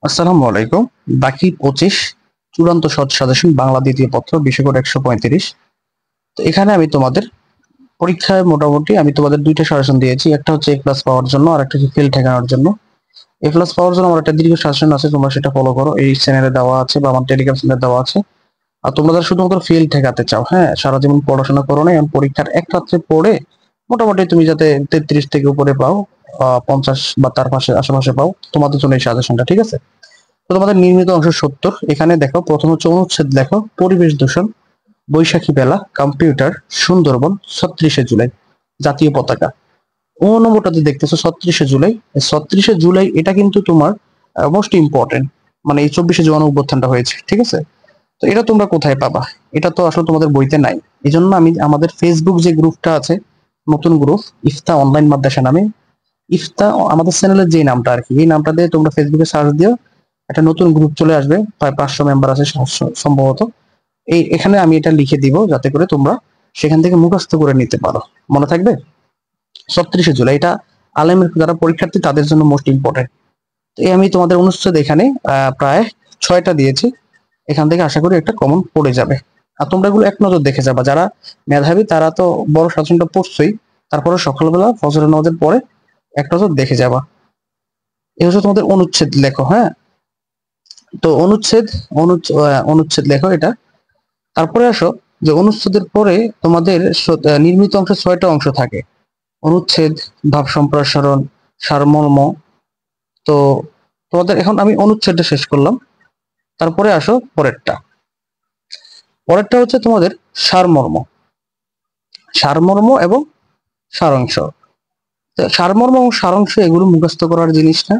আসসালামু আলাইকুম। বাকি 25 চূড়ান্ত সহজ সাজেশন বাংলা দ্বিতীয় পত্র বিষয় কোড 135। তো এখানে আমি তোমাদের পরীক্ষায় মোটামুটি আমি তোমাদের দুইটা সাজেশন দিয়েছি, একটা হচ্ছে এ প্লাস পাওয়ার জন্য আর একটা হচ্ছে ফেল ঠেকানোর জন্য। এ প্লাস পাওয়ার জন্য আমার একটা দীর্ঘ সাজেশন আছে, তোমরা সেটা ফলো করো, এই চ্যানেলে দেওয়া আছে বা আমার টেলিগ্রাম চ্যানেলে দেওয়া আছে। আর তোমরা যারা শুধুমাত্র ফেল ঠেকাতে চাও, হ্যাঁ, সারা জীবন পড়াশোনা করো না, এবং পরীক্ষার এক রাত্রে পড়ে মোটামুটি তুমি যাতে 33 থেকে উপরে পাও, 50 বা তার পাশে আশেপাশে পাও, তোমাদের জন্য এই সাজেশনটা, ঠিক আছে? তো তোমাদের নির্মিত অংশ 70। এখানে দেখো, প্রথম হচ্ছে অনুচ্ছেদ লেখো, পরিবেশ দূষণ, বৈশাখী বেলা, কম্পিউটার, সুন্দরবন, 36শে জুলাই, জাতীয় পতাকা। ও নম্বরটাতে দেখতেছো 36শে জুলাই। 36শে জুলাই এটা কিন্তু তোমার মোস্ট ইম্পর্টেন্ট, মানে এই 24শে জুন অভ্যুত্থানটা হয়েছে, ঠিক আছে? তো এটা তোমরা কোথায় পাবা? এটা তো আসলে তোমাদের বইতে নাই। এই জন্য আমি আমাদের ফেসবুক যে গ্রুপটা আছে, নতুন গ্রুপ, ইফতা অনলাইন মাদ্রাসা নামে, ইফতা আমাদের চ্যানেলের যে নামটা আর কি, এই নামটা দিয়ে তোমরা ফেসবুকে সার্চ দিও, একটা নতুন গ্রুপ চলে আসবে, প্রায় 500 মেম্বার আছে সম্ভবত। এখানে আমি এটা লিখে দিব যাতে করে তোমরা সেখান থেকে মুখস্থ করে নিতে পারো, মনে থাকবে। 36শে জুলাই এটা আলেমের যারা পরীক্ষার্থী তাদের জন্য মোস্ট ইম্পর্টেন্ট। এই আমি তোমাদের অনুচ্ছেদ এখানে প্রায় 6টা দিয়েছি, এখান থেকে আশা করি একটা কমন পড়ে যাবে। আর তোমরা এগুলো এক নজর দেখে যাবা, যারা মেধাবী তারা তো বড় সাজনটা পড়ছই, তারপরে সকালবেলা ফজরের নামাজের পরে এক নজর দেখে যাবা। এই হচ্ছে তোমাদের অনুচ্ছেদ লেখো, হ্যাঁ। তো অনুচ্ছেদ লেখো এটা। তারপরে আসো যে অনুচ্ছেদের পরে তোমাদের নির্মিত অংশ 6টা অংশ থাকে: অনুচ্ছেদ, ভাব সম্প্রসারণ, সারমর্ম। তো তোমাদের এখন আমি অনুচ্ছেদটা শেষ করলাম, তারপরে আসো পরেরটা। পরেরটা হচ্ছে তোমাদের সারমর্ম, সারমর্ম এবং সারাংশ। তো সারমর্ম এবং সারাংশ এগুলো মুখস্থ করার জিনিস না,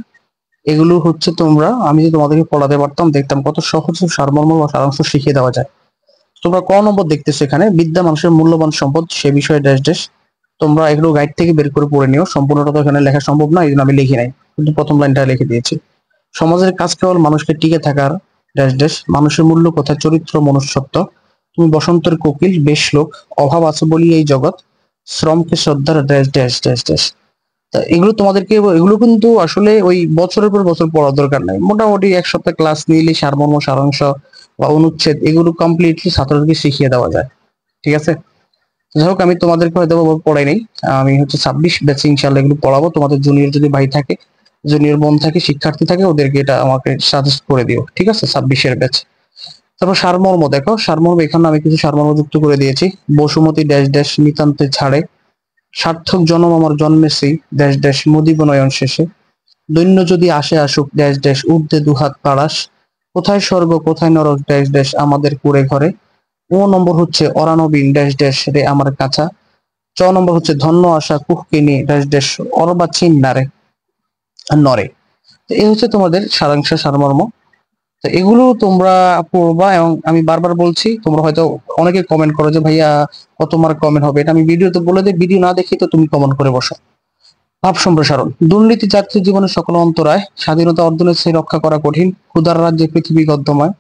এগুলো হচ্ছে তোমরা, আমি যদি তোমাদেরকে পড়াতে পারতাম দেখতাম কত সহজ সারমর্ম বা সারাংশ শিখিয়ে দেওয়া যায়। তোমরা ক নম্বর দেখতেছো এখানে, বিদ্যা মানুষের মূল্যবান সম্পদ, সে বিষয়ে ড্যাশ ড্যাশ। তোমরা এগুলো গাইড থেকে বের করে পড়ে নিও, সম্পূর্ণটা তো এখানে লেখা সম্ভব না, এই জন্য আমি লিখি নাই, কিন্তু প্রথম লাইনটা লিখে দিয়েছি। সমাজের কাজ কেবল মানুষকে টিকে থাকার ড্যাশ ড্যাশ, মানুষের মূল্য কোথায়, চরিত্র মনুষ্যত্ব, তুমি বসন্তের কোকিল, বেশ লোক, অভাব আছে বলি এই জগৎ, শ্রমকে শ্রদ্ধার ড্যাশ ড্যাশ ড্যাশ ড্যাশ। তা এগুলো তোমাদেরকে, এগুলো কিন্তু আসলে ওই বছরের পর বছর পড়ার দরকার নাই, মোটামুটি এক সপ্তাহ ক্লাস নিলে সারমর্ম, সারাংশ বা অনুচ্ছেদ এগুলো কমপ্লিটলি ছাত্রদেরকে শিখিয়ে দেওয়া যায়, ঠিক আছে? যাই হোক, আমি তোমাদেরকে হয়তো পড়াই নাই, আমি হচ্ছে 26 ব্যাচে ইনশাল্লাহ এগুলো পড়াবো। তোমাদের জুনিয়র যদি ভাই থাকে, জুনিয়র বোন থাকে, শিক্ষার্থী থাকে, ওদেরকে এটা আমাকে সাজেস্ট করে দিও, ঠিক আছে? 26-এর ব্যাচ। তারপর সারমর্ম দেখো, সারমর্ম এখানে আমি কিছু সারমর্ম যুক্ত করে দিয়েছি: বসুমতী ড্যাশ ড্যাশ নিতান্তে ছাড়ে, সার্থক জনম আমার জন্মেছি ড্যাশ ড্যাশ মুদিব নয়ন শেষে, দৈন্য যদি আসে আসুক ড্যাশ ড্যাশ ঊর্ধ্বে দুহাত পাড়াস, কোথায় স্বর্গ কোথায় নরক ড্যাশ ড্যাশ আমাদের কুড়ে ঘরে। ও নম্বর হচ্ছে অরানবীন ড্যাশ ড্যাশ রে আমার কাছা, চ নম্বর হচ্ছে ধন্য আশা কুহকিনী ড্যাশ ড্যাশ অর্বাচীন নারে নরে। তো এই হচ্ছে তোমাদের সারাংশ, সারমর্ম। তো এগুলো তোমরা পড়বা, এবং আমি বারবার বলছি, তোমরা হয়তো অনেকে কমেন্ট করো যে ভাইয়া কত মার্ক কমেন্ট হবে, এটা আমি ভিডিওতে বলে দিই, ভিডিও না দেখি তো তুমি কমেন্ট করে বসো। ভাব সম্প্রসারণ, দুর্নীতি যাত্রী জীবনের সকল অন্তরায়, স্বাধীনতা অর্জনের সেই রক্ষা করা কঠিন, ক্ষুধার রাজ্যে পৃথিবী গদ্যময়,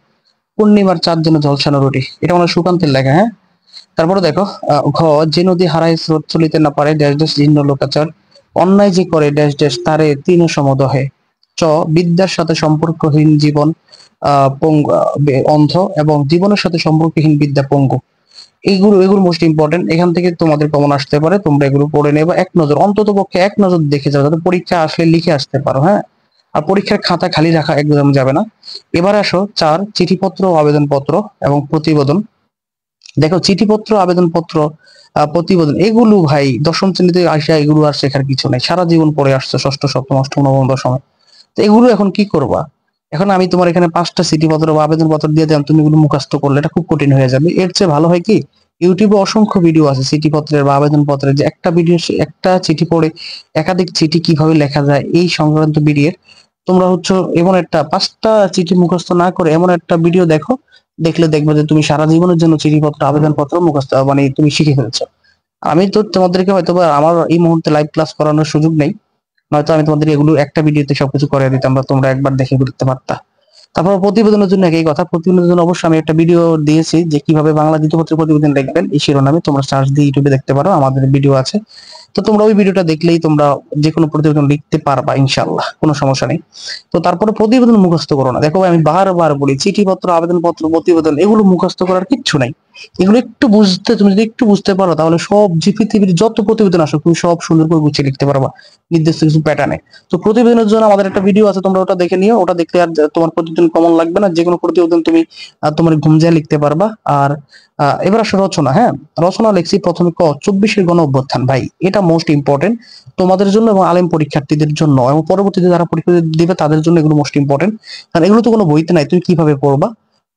পূর্ণিমার চাঁদ যেন ঝলসানো রুটি। এটা মানে সুকান্তের লেখা, হ্যাঁ। তারপরে দেখো, ঘ, যে নদী হারায় স্রোত চলিতে না পারে ড্যাশ ড্যাশ জীর্ণ লোকাচার, অন্যায় যে করে ড্যাশ ড্যাশ তারে তৃণ সমদহে। চ, বিদ্যার সাথে সম্পর্কহীন জীবন অন্ধ, এবং জীবনের সাথে সম্পর্কহীন বিদ্যা পঙ্গু। এইগুলো এগুলো মোস্ট ইম্পর্টেন্ট, এখান থেকে তোমাদের কমন আসতে পারে, তোমরা এগুলো পড়ে নেবে এক নজর, অন্তত পক্ষে এক নজর দেখে যাও, যাতে পরীক্ষা আসলে লিখে আসতে পারো, হ্যাঁ। আর পরীক্ষার খাতা খালি রাখা একদম যাবে না। এবার আসো 4, চিঠিপত্র ও আবেদনপত্র এবং প্রতিবেদন। দেখো, চিঠিপত্র, আবেদনপত্র, প্রতিবেদন, এগুলো ভাই দশম শ্রেণীতে আসা, এগুলো আর শেখার কিছু নেই, সারা জীবন পড়ে আসছো, ষষ্ঠ, সপ্তম, অষ্টম, নবম, দশমে। তো এগুলো এখন কি করবা? এখন আমি তোমার এখানে 5টা চিঠিপত্র বা আবেদনপত্র দিয়ে দিলাম, তুমি এগুলো মুখস্থ করলে এটা খুব কঠিন হয়ে যাবে। এর চেয়ে ভালো হয় কি, ইউটিউবে অসংখ্য ভিডিও আছে চিঠিপত্রের বা আবেদনপত্রের, যে একটা ভিডিও, একটা চিঠি পড়ে একাধিক চিঠি কিভাবে লেখা যায় এই সংক্রান্ত ভিডিও। তোমরা হচ্ছে এমন একটা 5টা চিঠি মুখস্থ না করে এমন একটা ভিডিও দেখো, দেখলে দেখবে যে তুমি সারা জীবনের জন্য চিঠিপত্র, আবেদনপত্র মুখস্থ মানে তুমি শিখে ফেলছো। আমি তো তোমাদেরকে হয়তো বা আমার এই মুহূর্তে লাইভ ক্লাস করানোর সুযোগ নেই, নয়তো আমি তোমাদের এগুলো একটা ভিডিওতে সবকিছু করে দিতাম, বা তোমরা একবার দেখে করতে পারতা। তারপর প্রতিবেদনের জন্য একই কথা, প্রতিবেদনের জন্য অবশ্যই আমি একটা ভিডিও দিয়েছি যে কিভাবে বাংলা দ্বিতীয় পত্রের প্রতিবেদন লিখবেন, এই শিরোনামে তোমরা সার্চ দিয়ে ইউটিউবে দেখতে পারো, আমাদের ভিডিও আছে। তো তোমরা ওই ভিডিওটা দেখলেই তোমরা যে কোনো প্রতিবেদন লিখতে পারবা ইনশাল্লাহ, কোনো সমস্যা নেই। তো তারপরে প্রতিবেদন মুখস্থ করো না। দেখো ভাই, আমি বারবার বলি, চিঠিপত্র, আবেদনপত্র, প্রতিবেদন এগুলো মুখস্থ করার কিচ্ছু নাই। এগুলো একটু বুঝতে, তুমি যদি একটু বুঝতে পারো তাহলে সব যে পৃথিবীর যত প্রতিবেদন আসো তুমি সব সুন্দর করে গুছিয়ে লিখতে পারবা নির্দিষ্ট কিছু প্যাটার্নে। তো প্রতিবেদনের জন্য আমাদের একটা ভিডিও আছে, তোমরা ওটা দেখে নিও। ওটা দেখলে আর তোমার প্রতিবেদন কমন লাগবে না, যে কোনো প্রতিবেদন তুমি তোমার ঘুম যায় লিখতে পারবা। আর এবার আসলে রচনা, হ্যাঁ রচনা লিখছি প্রথমে 24-এর গণ অভ্যুত্থান। ভাই এটা মোস্ট ইম্পর্টেন্ট তোমাদের জন্য এবং আলেম পরীক্ষার্থীদের জন্য, এবং পরবর্তীতে যারা পরীক্ষা দিবে তাদের জন্য এগুলো মোস্ট ইম্পর্টেন্ট। কারণ এগুলো তো কোনো বইতে নাই, তুমি কিভাবে পড়বা।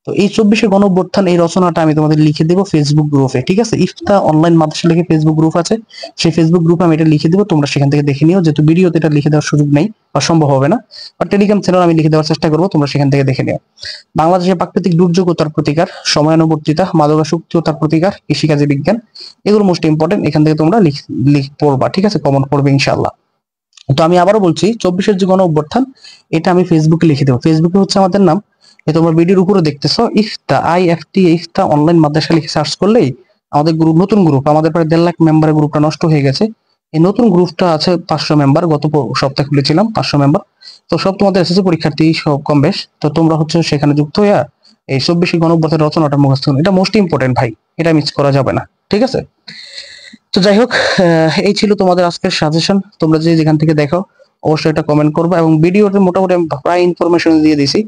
তো এই 24-এর গণ অভ্যুত্থান এই রচনাটা আমি তোমাদের লিখে দেবো ফেসবুক গ্রুপে, ঠিক আছে? ইফতা অনলাইন মাদ্রাসা লিখে ফেসবুক গ্রুপ আছে, সেই ফেসবুক গ্রুপে আমি এটা লিখে দেবো, তোমরা সেখান থেকে দেখে নিও। যেহেতু ভিডিওতে এটা লিখে দেওয়ার সুযোগ নেই বা সম্ভব হবে না, বা টেলিগ্রাম চ্যানেল আমি লিখে দেওয়ার চেষ্টা করবো, তোমরা সেখান থেকে দেখে নিও। বাংলাদেশের প্রাকৃতিক দুর্যোগ ও তার প্রতিকার, সময়ানুবর্তিতা, মাদকাসক্তি ও তার প্রতিকার, কৃষিকাজে বিজ্ঞান, এগুলো মোস্ট ইম্পর্টেন্ট। এখান থেকে তোমরা পড়বা, ঠিক আছে? কমন পড়বে ইনশাআল্লাহ। তো আমি আবারও বলছি, 24-এর যে গণ অভ্যুত্থান এটা আমি ফেসবুকে লিখে দেবো। ফেসবুকে হচ্ছে আমাদের নাম, তোমরা ভিডিওর উপরে দেখতেছো ইফতা, IFT, ইফতা অনলাইন মাদ্রাসা লিখে সার্চ করলেই আমাদের গ্রুপ, নতুন গ্রুপ, আমাদের প্রায় 1.5 লাখ মেম্বারের গ্রুপটা নষ্ট হয়ে গেছে। এই নতুন গ্রুপটা আছে 500 মেম্বার, গত সপ্তাহে খুলেছিলাম 500 মেম্বার। তো সব তোমাদের এসএসসি পরীক্ষার্থী সব কম বেশ। তো তোমরা হচ্ছে সেখানে যুক্ত হইয়া এই 24 গণ অভ্যুত্থানের রচনাটা মুখস্থ করো। এটা মোস্ট ইম্পর্টেন্ট ভাই, এটা মিস করা যাবে না, ঠিক আছে? তো যাই হোক, এই ছিল তোমাদের আজকের সাজেশন। তোমরা যে যেখান থেকে দেখো অবশ্যই এটা কমেন্ট করবা, এবং ভিডিওতে মোটামুটি আমি প্রায় ইনফরমেশন দিয়ে দিছি।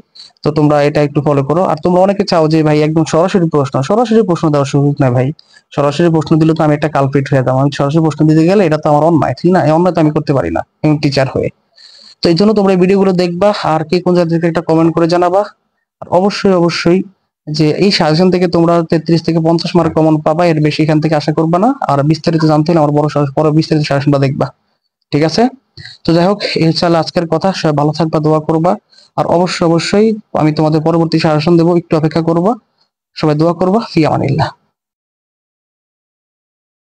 তো তোমরা এটা একটু ফলো করো। আর তোমরা অনেকে চাও যে ভাই একদম সরাসরি প্রশ্ন দেওয়ার সুযোগ নাই ভাই। সরাসরি প্রশ্ন দিলে তো আমি একটা কালপ্রিট হয়ে যাবো। আমি সরাসরি প্রশ্ন দিতে গেলে এটা তো আমার অন্যায়, ঠিক না? এই অন্যায় তো আমি করতে পারি না টিচার হয়ে। তো এই জন্য তোমরা এই ভিডিওগুলো দেখবা, আর কে কোন জায়গা থেকে একটা কমেন্ট করে জানাবা। আর অবশ্যই অবশ্যই যে এই সাজেশন থেকে তোমরা 33 থেকে 50 মার্ক কমন পাবা, এর বেশি এখান থেকে আশা করবা না। আর বিস্তারিত জানতে হলে আমার বড় বিস্তারিত সাজেশনটা দেখবা, ঠিক আছে? তো যাই হোক, এই হচ্ছে আজকের কথা। সবাই ভালো থাকবা, দোয়া করবা। আর অবশ্যই অবশ্যই আমি তোমাদের পরবর্তী সাজেশন দেবো, একটু অপেক্ষা করবা। সবাই দোয়া করবা। ফি আমানিল্লাহ।